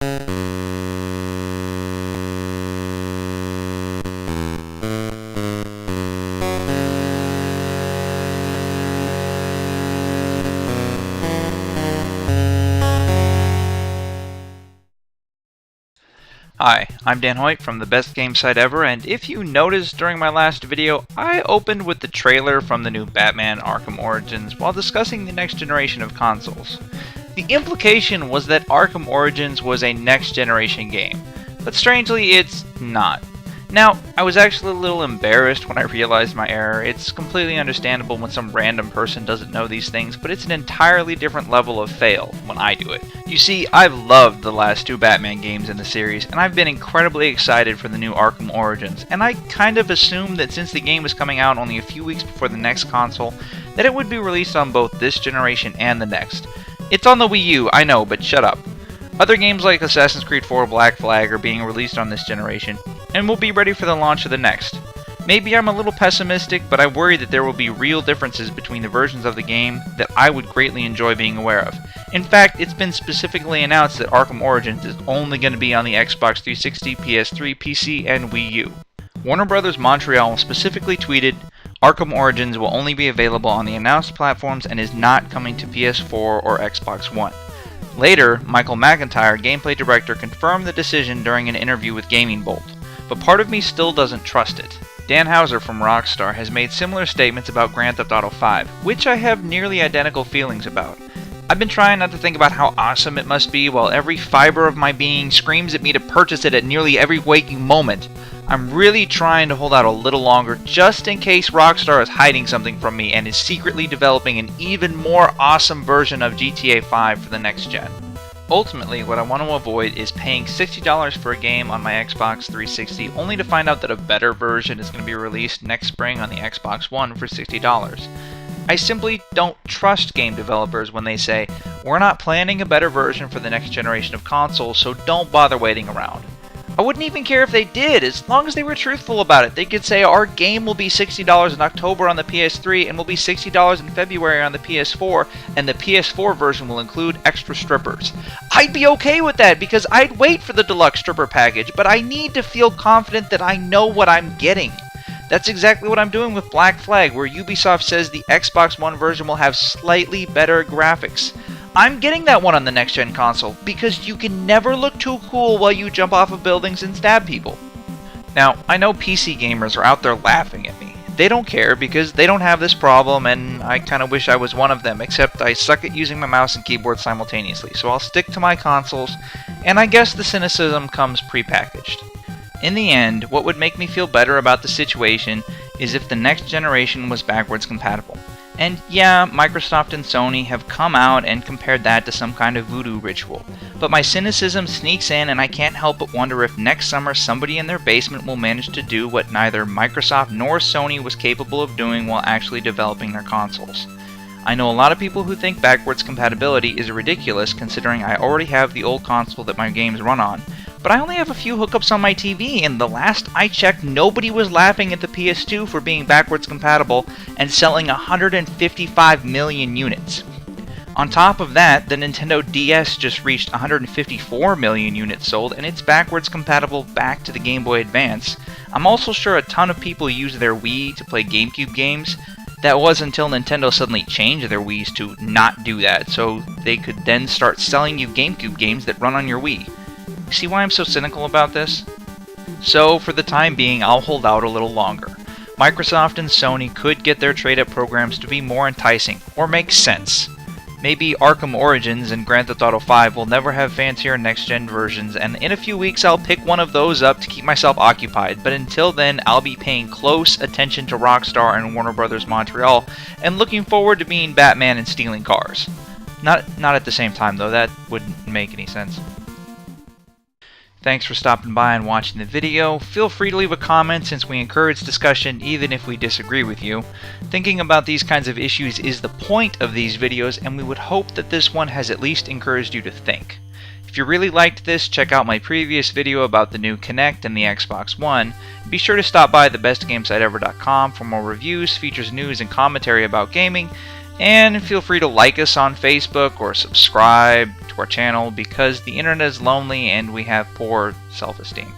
Hi, I'm Dan Hoyt from the best game site ever, and if you noticed during my last video, I opened with the trailer from the new Batman Arkham Origins while discussing the next generation of consoles. The implication was that Arkham Origins was a next generation game, but strangely it's not. Now, I was actually a little embarrassed when I realized my error. It's completely understandable when some random person doesn't know these things, but it's an entirely different level of fail when I do it. You see, I've loved the last two Batman games in the series, and I've been incredibly excited for the new Arkham Origins, and I kind of assumed that since the game was coming out only a few weeks before the next console, that it would be released on both this generation and the next. It's on the Wii U, I know, but shut up. Other games like Assassin's Creed 4 Black Flag are being released on this generation, and will be ready for the launch of the next. Maybe I'm a little pessimistic, but I worry that there will be real differences between the versions of the game that I would greatly enjoy being aware of. In fact, it's been specifically announced that Arkham Origins is only going to be on the Xbox 360, PS3, PC, and Wii U. Warner Bros. Montreal specifically tweeted, Arkham Origins will only be available on the announced platforms and is not coming to PS4 or Xbox One. Later, Michael McIntyre, gameplay director, confirmed the decision during an interview with Gaming Bolt, but part of me still doesn't trust it. Dan Houser from Rockstar has made similar statements about Grand Theft Auto 5, which I have nearly identical feelings about. I've been trying not to think about how awesome it must be while every fiber of my being screams at me to purchase it at nearly every waking moment. I'm really trying to hold out a little longer just in case Rockstar is hiding something from me and is secretly developing an even more awesome version of GTA 5 for the next gen. Ultimately, what I want to avoid is paying $60 for a game on my Xbox 360 only to find out that a better version is going to be released next spring on the Xbox One for $60. I simply don't trust game developers when they say, we're not planning a better version for the next generation of consoles, so don't bother waiting around. I wouldn't even care if they did, as long as they were truthful about it. They could say our game will be $60 in October on the PS3 and will be $60 in February on the PS4, and the PS4 version will include extra strippers. I'd be okay with that because I'd wait for the deluxe stripper package, but I need to feel confident that I know what I'm getting. That's exactly what I'm doing with Black Flag, where Ubisoft says the Xbox One version will have slightly better graphics. I'm getting that one on the next-gen console, because you can never look too cool while you jump off of buildings and stab people. Now, I know PC gamers are out there laughing at me. They don't care because they don't have this problem, and I kinda wish I was one of them, except I suck at using my mouse and keyboard simultaneously, so I'll stick to my consoles, and I guess the cynicism comes pre-packaged. In the end, what would make me feel better about the situation is if the next generation was backwards compatible. And yeah, Microsoft and Sony have come out and compared that to some kind of voodoo ritual. But my cynicism sneaks in and I can't help but wonder if next summer somebody in their basement will manage to do what neither Microsoft nor Sony was capable of doing while actually developing their consoles. I know a lot of people who think backwards compatibility is ridiculous considering I already have the old console that my games run on, but I only have a few hookups on my TV, and the last I checked, nobody was laughing at the PS2 for being backwards compatible and selling 155 million units. On top of that, the Nintendo DS just reached 154 million units sold, and it's backwards compatible back to the Game Boy Advance. I'm also sure a ton of people use their Wii to play GameCube games. That was until Nintendo suddenly changed their Wiis to not do that, so they could then start selling you GameCube games that run on your Wii. See why I'm so cynical about this? So, for the time being, I'll hold out a little longer. Microsoft and Sony could get their trade-up programs to be more enticing, or make sense. Maybe Arkham Origins and Grand Theft Auto 5 will never have fancier next-gen versions, and in a few weeks I'll pick one of those up to keep myself occupied, but until then I'll be paying close attention to Rockstar and Warner Bros. Montreal, and looking forward to being Batman and stealing cars. Not at the same time though, that wouldn't make any sense. Thanks for stopping by and watching the video. Feel free to leave a comment since we encourage discussion even if we disagree with you. Thinking about these kinds of issues is the point of these videos, and we would hope that this one has at least encouraged you to think. If you really liked this, check out my previous video about the new Kinect and the Xbox One. Be sure to stop by thebestgamesiteever.com for more reviews, features, news, and commentary about gaming. And feel free to like us on Facebook or subscribe to our channel because the internet is lonely and we have poor self-esteem.